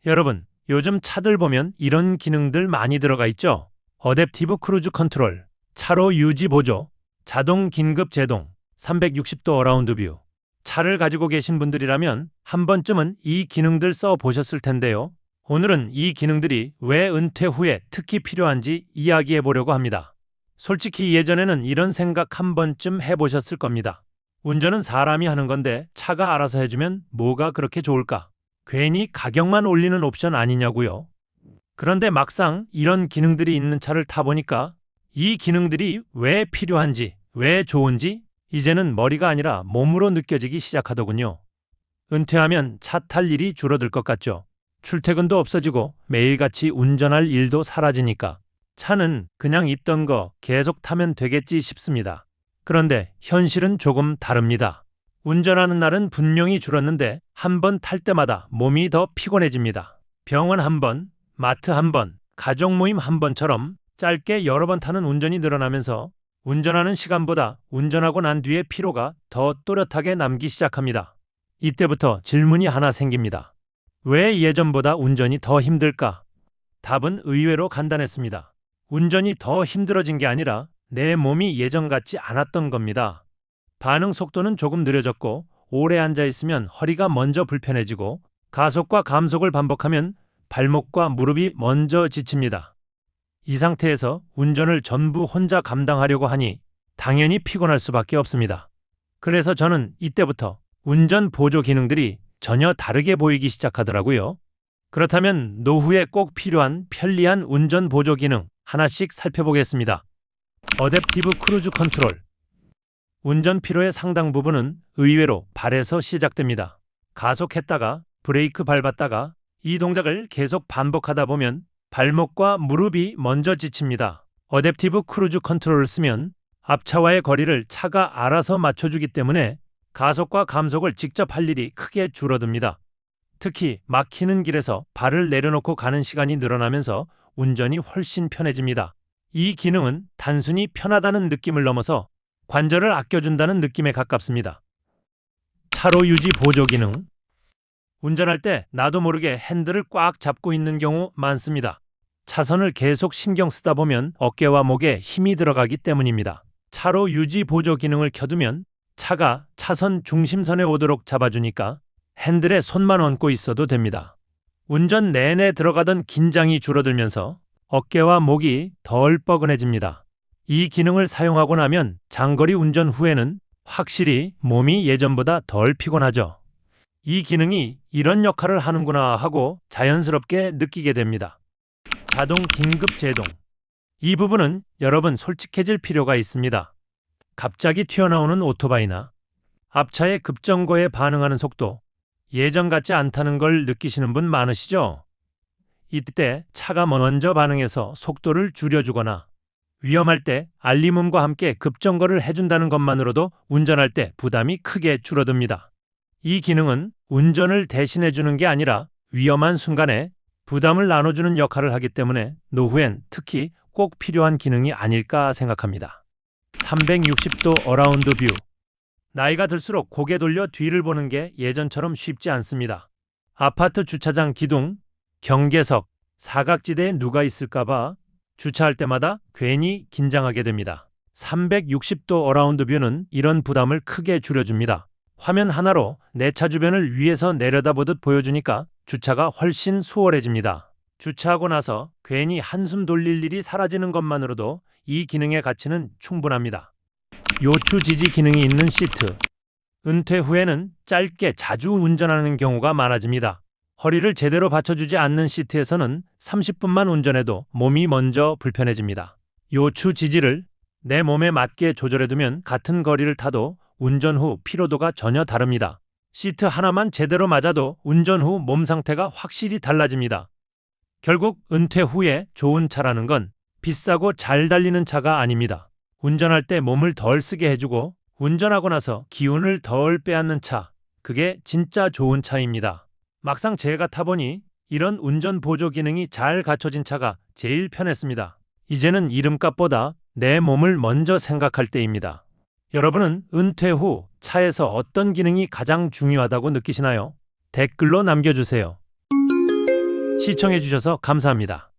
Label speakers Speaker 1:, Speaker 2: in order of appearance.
Speaker 1: 여러분, 요즘 차들 보면 이런 기능들 많이 들어가 있죠? 어댑티브 크루즈 컨트롤, 차로 유지 보조, 자동 긴급 제동, 360도 어라운드 뷰. 차를 가지고 계신 분들이라면 한 번쯤은 이 기능들 써 보셨을 텐데요. 오늘은 이 기능들이 왜 은퇴 후에 특히 필요한지 이야기해 보려고 합니다. 솔직히 예전에는 이런 생각 한 번쯤 해보셨을 겁니다. 운전은 사람이 하는 건데 차가 알아서 해주면 뭐가 그렇게 좋을까? 괜히 가격만 올리는 옵션 아니냐고요. 그런데 막상 이런 기능들이 있는 차를 타보니까 이 기능들이 왜 필요한지, 왜 좋은지 이제는 머리가 아니라 몸으로 느껴지기 시작하더군요. 은퇴하면 차 탈 일이 줄어들 것 같죠. 출퇴근도 없어지고 매일같이 운전할 일도 사라지니까 차는 그냥 있던 거 계속 타면 되겠지 싶습니다. 그런데 현실은 조금 다릅니다. 운전하는 날은 분명히 줄었는데 한 번 탈 때마다 몸이 더 피곤해집니다. 병원 한 번, 마트 한 번, 가족 모임 한 번처럼 짧게 여러 번 타는 운전이 늘어나면서 운전하는 시간보다 운전하고 난 뒤의 피로가 더 또렷하게 남기 시작합니다. 이때부터 질문이 하나 생깁니다. 왜 예전보다 운전이 더 힘들까? 답은 의외로 간단했습니다. 운전이 더 힘들어진 게 아니라 내 몸이 예전 같지 않았던 겁니다. 반응 속도는 조금 느려졌고 오래 앉아 있으면 허리가 먼저 불편해지고 가속과 감속을 반복하면 발목과 무릎이 먼저 지칩니다. 이 상태에서 운전을 전부 혼자 감당하려고 하니 당연히 피곤할 수밖에 없습니다. 그래서 저는 이때부터 운전 보조 기능들이 전혀 다르게 보이기 시작하더라고요. 그렇다면 노후에 꼭 필요한 편리한 운전 보조 기능 하나씩 살펴보겠습니다. 어댑티브 크루즈 컨트롤. 운전 피로의 상당 부분은 의외로 발에서 시작됩니다. 가속했다가 브레이크 밟았다가 이 동작을 계속 반복하다 보면 발목과 무릎이 먼저 지칩니다. 어댑티브 크루즈 컨트롤을 쓰면 앞차와의 거리를 차가 알아서 맞춰주기 때문에 가속과 감속을 직접 할 일이 크게 줄어듭니다. 특히 막히는 길에서 발을 내려놓고 가는 시간이 늘어나면서 운전이 훨씬 편해집니다. 이 기능은 단순히 편하다는 느낌을 넘어서 관절을 아껴준다는 느낌에 가깝습니다. 차로 유지 보조 기능. 운전할 때 나도 모르게 핸들을 꽉 잡고 있는 경우 많습니다. 차선을 계속 신경 쓰다 보면 어깨와 목에 힘이 들어가기 때문입니다. 차로 유지 보조 기능을 켜두면 차가 차선 중심선에 오도록 잡아주니까 핸들에 손만 얹고 있어도 됩니다. 운전 내내 들어가던 긴장이 줄어들면서 어깨와 목이 덜 뻐근해집니다. 이 기능을 사용하고 나면 장거리 운전 후에는 확실히 몸이 예전보다 덜 피곤하죠. 이 기능이 이런 역할을 하는구나 하고 자연스럽게 느끼게 됩니다. 자동 긴급 제동. 이 부분은 여러분 솔직해질 필요가 있습니다. 갑자기 튀어나오는 오토바이나 앞차의 급정거에 반응하는 속도, 예전 같지 않다는 걸 느끼시는 분 많으시죠? 이때 차가 먼저 반응해서 속도를 줄여주거나 위험할 때 알림음과 함께 급정거를 해준다는 것만으로도 운전할 때 부담이 크게 줄어듭니다. 이 기능은 운전을 대신해주는 게 아니라 위험한 순간에 부담을 나눠주는 역할을 하기 때문에 노후엔 특히 꼭 필요한 기능이 아닐까 생각합니다. 360도 어라운드 뷰. 나이가 들수록 고개 돌려 뒤를 보는 게 예전처럼 쉽지 않습니다. 아파트 주차장 기둥, 경계석, 사각지대에 누가 있을까봐 주차할 때마다 괜히 긴장하게 됩니다. 360도 어라운드 뷰는 이런 부담을 크게 줄여줍니다. 화면 하나로 내 차 주변을 위에서 내려다보듯 보여주니까 주차가 훨씬 수월해집니다. 주차하고 나서 괜히 한숨 돌릴 일이 사라지는 것만으로도 이 기능의 가치는 충분합니다. 요추 지지 기능이 있는 시트. 은퇴 후에는 짧게 자주 운전하는 경우가 많아집니다. 허리를 제대로 받쳐주지 않는 시트에서는 30분만 운전해도 몸이 먼저 불편해집니다. 요추 지지를 내 몸에 맞게 조절해두면 같은 거리를 타도 운전 후 피로도가 전혀 다릅니다. 시트 하나만 제대로 맞아도 운전 후 몸 상태가 확실히 달라집니다. 결국 은퇴 후에 좋은 차라는 건 비싸고 잘 달리는 차가 아닙니다. 운전할 때 몸을 덜 쓰게 해주고 운전하고 나서 기운을 덜 빼앗는 차, 그게 진짜 좋은 차입니다. 막상 제가 타보니 이런 운전 보조 기능이 잘 갖춰진 차가 제일 편했습니다. 이제는 이름값보다 내 몸을 먼저 생각할 때입니다. 여러분은 은퇴 후 차에서 어떤 기능이 가장 중요하다고 느끼시나요? 댓글로 남겨주세요. 시청해주셔서 감사합니다.